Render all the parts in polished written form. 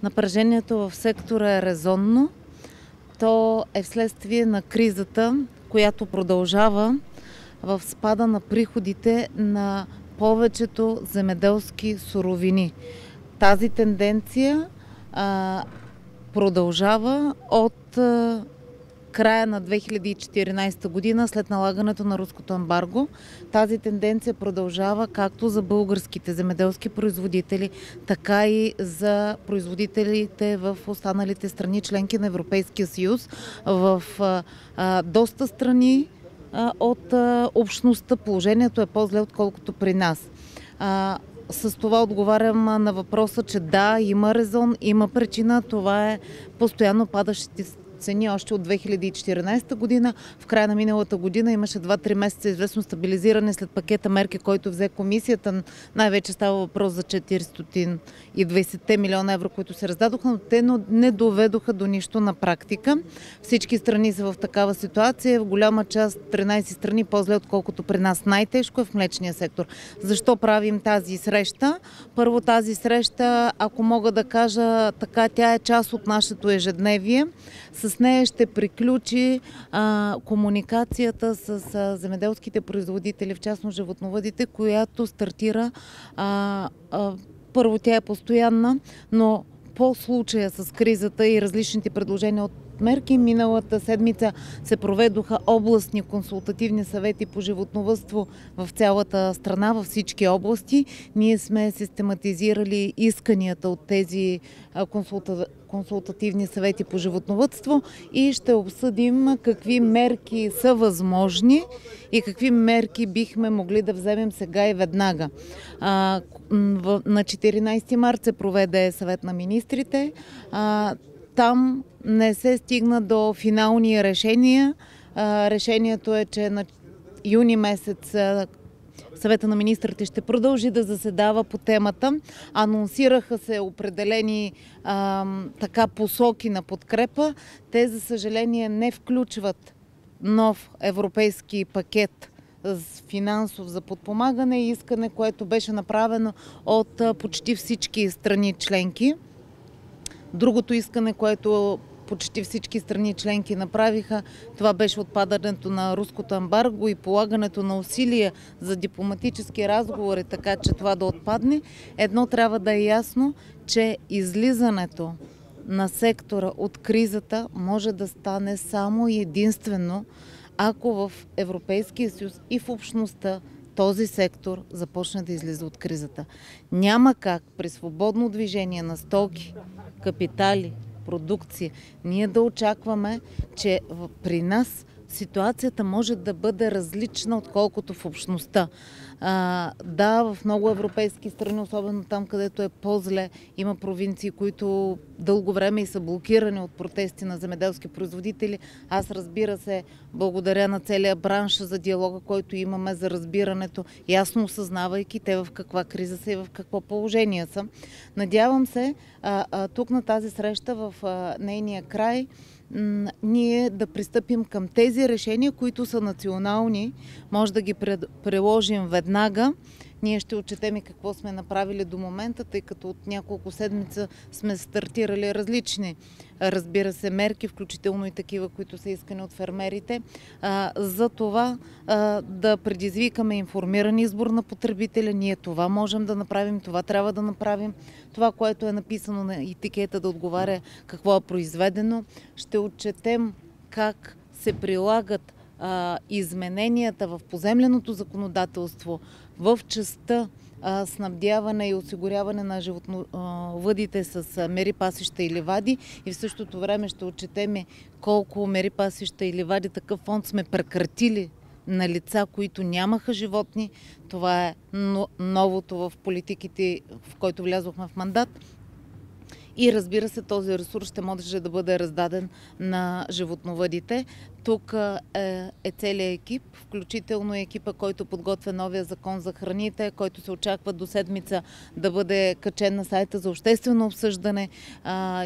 Напрежението в сектора е резонно. То е вследствие на кризата, която продължава в спада на приходите на повечето земеделски суровини. Тази тенденция продължава от края на 2014 година, след налагането на руското ембарго. Тази тенденция продължава както за българските земеделски производители, така и за производителите в останалите страни, членки на Европейския съюз. В доста страни от общността положението е по-зле, отколкото при нас. С това отговарям на въпроса, че да, има резон, има причина. Това е постоянно падащите цени още от 2014 година. В края на миналата година имаше 2-3 месеца известно стабилизиране след пакета мерки, който взе комисията. Най-вече става въпрос за 420 милиона евро, които се раздадоха, но те не доведоха до нищо на практика. Всички страни са в такава ситуация. В голяма част, 13 страни, по-зле отколкото при нас. Най-тежко е в млечния сектор. Защо правим тази среща? Първо, тази среща, ако мога да кажа така, тя е част от нашето ежедневие. С нея ще приключи комуникацията с земеделските производители, в частност животновъдите, която стартира. Първо, тя е постоянна, но по случая с кризата и различните предложения от мерки, миналата седмица се проведоха областни консултативни съвети по животновъдство в цялата страна, във всички области. Ние сме систематизирали исканията от тези консултативни съвети по животновъдство и ще обсъдим какви мерки са възможни и какви мерки бихме могли да вземем сега и веднага. На 14 март се проведе съвет на министрите. Там не се стигна до финални решения. Решението е, че на юни месец Съвета на министрите ще продължи да заседава по темата. Анонсираха се определени посоки на подкрепа. Те, за съжаление, не включват нов европейски пакет финансов за подпомагане и искане, което беше направено от почти всички страни членки. Другото искане, което почти всички страни членки направиха, това беше отпадането на руското ембарго и полагането на усилия за дипломатически разговори, така че това да отпадне. Едно трябва да е ясно, че излизането на сектора от кризата може да стане само и единствено, ако в Европейския съюз и в общността този сектор започне да излиза от кризата. Няма как при свободно движение на стоки, капитали, продукция, ние да очакваме, че при нас ситуацията може да бъде различна, отколкото в общността. Да, в много европейски страни, особено там, където е по-зле, има провинции, които дълго време и са блокирани от протести на земеделски производители. Аз, разбира се, благодаря на целия бранш за диалога, който имаме, за разбирането, ясно осъзнавайки те в каква криза са и в какво положение са. Надявам се, тук на тази среща в нейния край, ние да пристъпим към тези решения, които са национални, може да ги приложим веднага. Ние ще отчетем и какво сме направили до момента, тъй като от няколко седмица сме стартирали различни, разбира се, мерки, включително и такива, които са искани от фермерите, за това да предизвикаме информиран избор на потребителя. Ние това можем да направим, това трябва да направим. Това, което е написано на етикета, да отговаря какво е произведено. Ще отчетем как се прилагат измененията в поземленото законодателство в частта снабдяване и осигуряване на животновъдите с мери, пасища и ливади, и в същото време ще отчетем колко мери, пасища и ливади, такъв фонд сме прекратили на лица, които нямаха животни. Това е новото в политиките, в който влязохме в мандат. И, разбира се, този ресурс ще може да бъде раздаден на животновъдите. Тук е целият екип, включително екипа, който подготвя новия закон за храните, който се очаква до седмица да бъде качен на сайта за обществено обсъждане.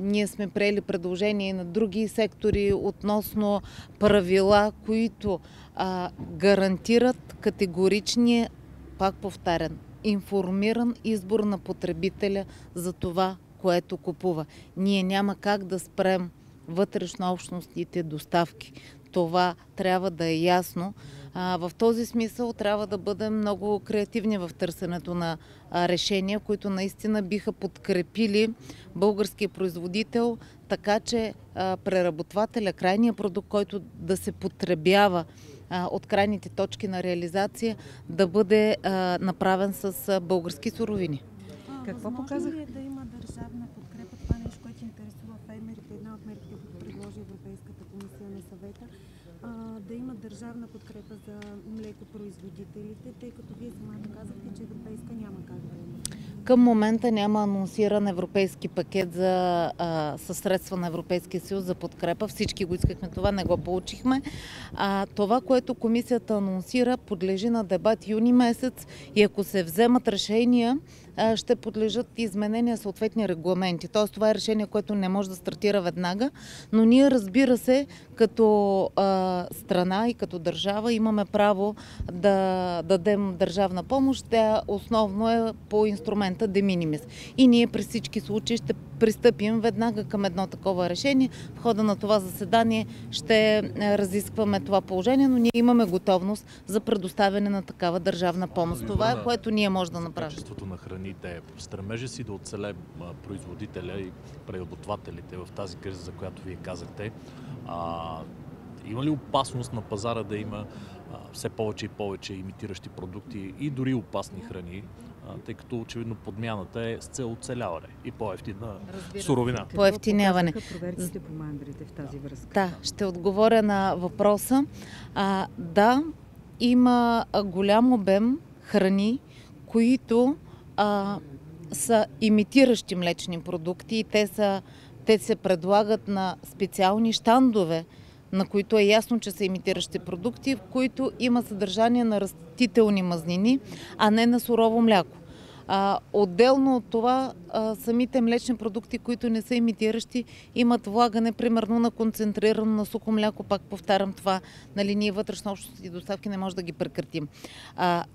Ние сме приели предложения на други сектори относно правила, които гарантират категоричния, пак повтарям, информиран избор на потребителя за това, което купува. Ние няма как да спрем вътрешнообщностните доставки. Това трябва да е ясно. В този смисъл трябва да бъдем много креативни в търсенето на решения, които наистина биха подкрепили българския производител, така че преработвателя, крайният продукт, който да се потребява от крайните точки на реализация, да бъде направен с български суровини. Какво показва ли да има държавна подкрепа? Това нещо, което интересува фермерите, една от мерките, които предложи Европейската комисия на съвета, да има държавна подкрепа за млекопроизводителите, тъй като вие самата казахте, че европейска няма как да има. Към момента няма анонсиран европейски пакет със средства на Европейския съюз за подкрепа. Всички го искахме това, не го получихме. Това, което комисията анонсира, подлежи на дебат юни месец и ако се вземат решения, ще подлежат изменения съответни регламенти. Тоест това е решение, което не може да стартира веднага, но ние, разбира се, като страна и като държава имаме право да дадем държавна помощ. Тя основно е по инструмента de minimis. И ние при всички случаи ще пристъпим веднага към едно такова решение. В хода на това заседание ще разискваме това положение, но ние имаме готовност за предоставяне на такава държавна помощ. Това е, което ние може да направим. Качеството на храните, стремежа си да оцеле производителя и преработвателите в тази криза, за която вие казахте. Има ли опасност на пазара да има все повече и повече имитиращи продукти и дори опасни храни, тъй като очевидно подмяната е с цел оцеляване и по-евтина суровина? По-евтиняване. Проверките по мандрите в тази връзка? Да, ще отговоря на въпроса. Да, има голям обем храни, които са имитиращи млечни продукти и те се предлагат на специални щандове, на които е ясно, че са имитиращи продукти, в които има съдържание на растителни мазнини, а не на сурово мляко. Отделно от това, самите млечни продукти, които не са имитиращи, имат влагане примерно на концентрирано на сухо мляко. Пак повтарям това, ние вътрешнообщностни доставки не може да ги прекратим.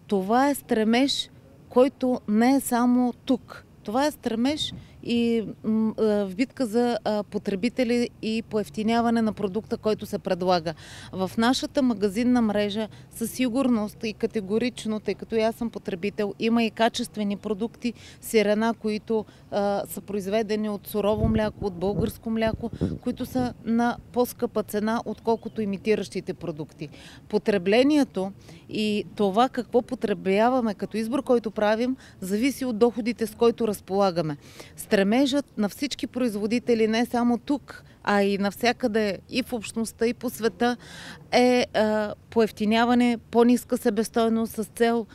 Това е стремеж, който не е само тук. Това е стремеж и в битка за потребители и поевтиняване на продукта, който се предлага. В нашата магазинна мрежа със сигурност и категорично, тъй като аз съм потребител, има и качествени продукти, сирена, които са произведени от сурово мляко, от българско мляко, които са на по-скъпа цена, отколкото имитиращите продукти. Потреблението и това какво потребяваме като избор, който правим, зависи от доходите, с който разполагаме. Стремежът на всички производители, не само тук, а и навсякъде и в общността, и по света, е поевтиняване, по-ниска себестойност с цел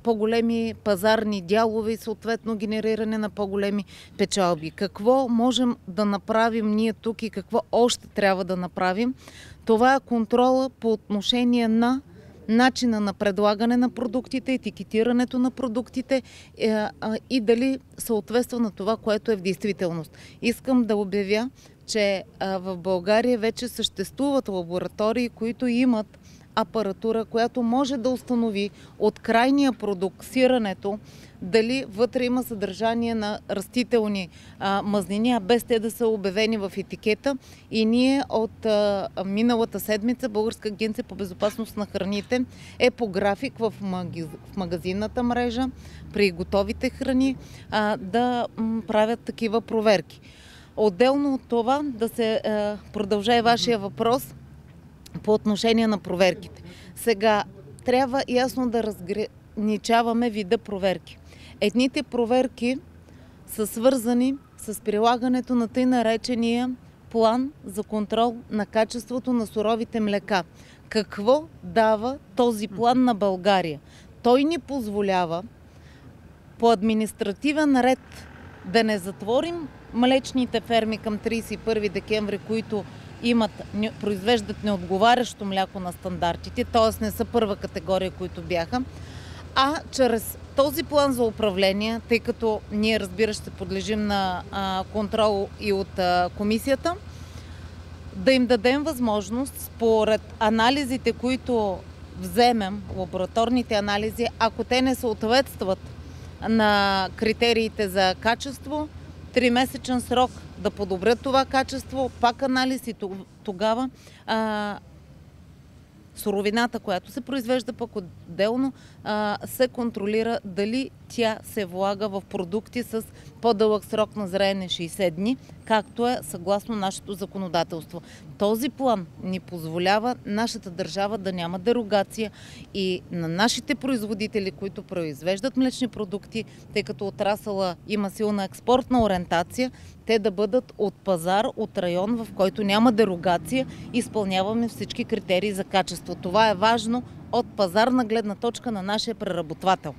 по-големи пазарни дялове и съответно генериране на по-големи печалби. Какво можем да направим ние тук и какво още трябва да направим? Това е контрола по отношение на начина на предлагане на продуктите, етикетирането на продуктите и дали съответства на това, което е в действителност. Искам да обявя, че в България вече съществуват лаборатории, които имат апаратура, която може да установи от крайния продукт, сирането, дали вътре има съдържание на растителни мазнини, а без те да са обявени в етикета. И ние от миналата седмица Българска агенция по безопасност на храните е по график в магазинната мрежа при готовите храни да правят такива проверки. Отделно от това да се продължа вашия въпрос по отношение на проверките. Сега трябва ясно да разграничаваме вида проверки. Едните проверки са свързани с прилагането на тъй наречения план за контрол на качеството на суровите млека. Какво дава този план на България? Той ни позволява по административен ред да не затворим млечните ферми към 31 декември, които произвеждат неотговарящо мляко на стандартите, т.е. не са първа категория, които бяха, а чрез този план за управление, тъй като ние, разбира се, подлежим на контрол и от комисията, да им дадем възможност според анализите, които вземем, лабораторните анализи, ако те не съответстват на критериите за качество, 3-месечен срок да подобрят това качество, пак анализ и тогава суровината, която се произвежда пък отделно, се контролира дали тя се влага в продукти с по-дълъг срок на зреене 60 дни, както е съгласно нашето законодателство. Този план ни позволява нашата държава да няма дерогация и на нашите производители, които произвеждат млечни продукти, тъй като отрасъла има силна експортна ориентация, те да бъдат от пазар, от район, в който няма дерогация, изпълняваме всички критерии за качество. Това е важно от пазарна гледна точка на нашия преработвател.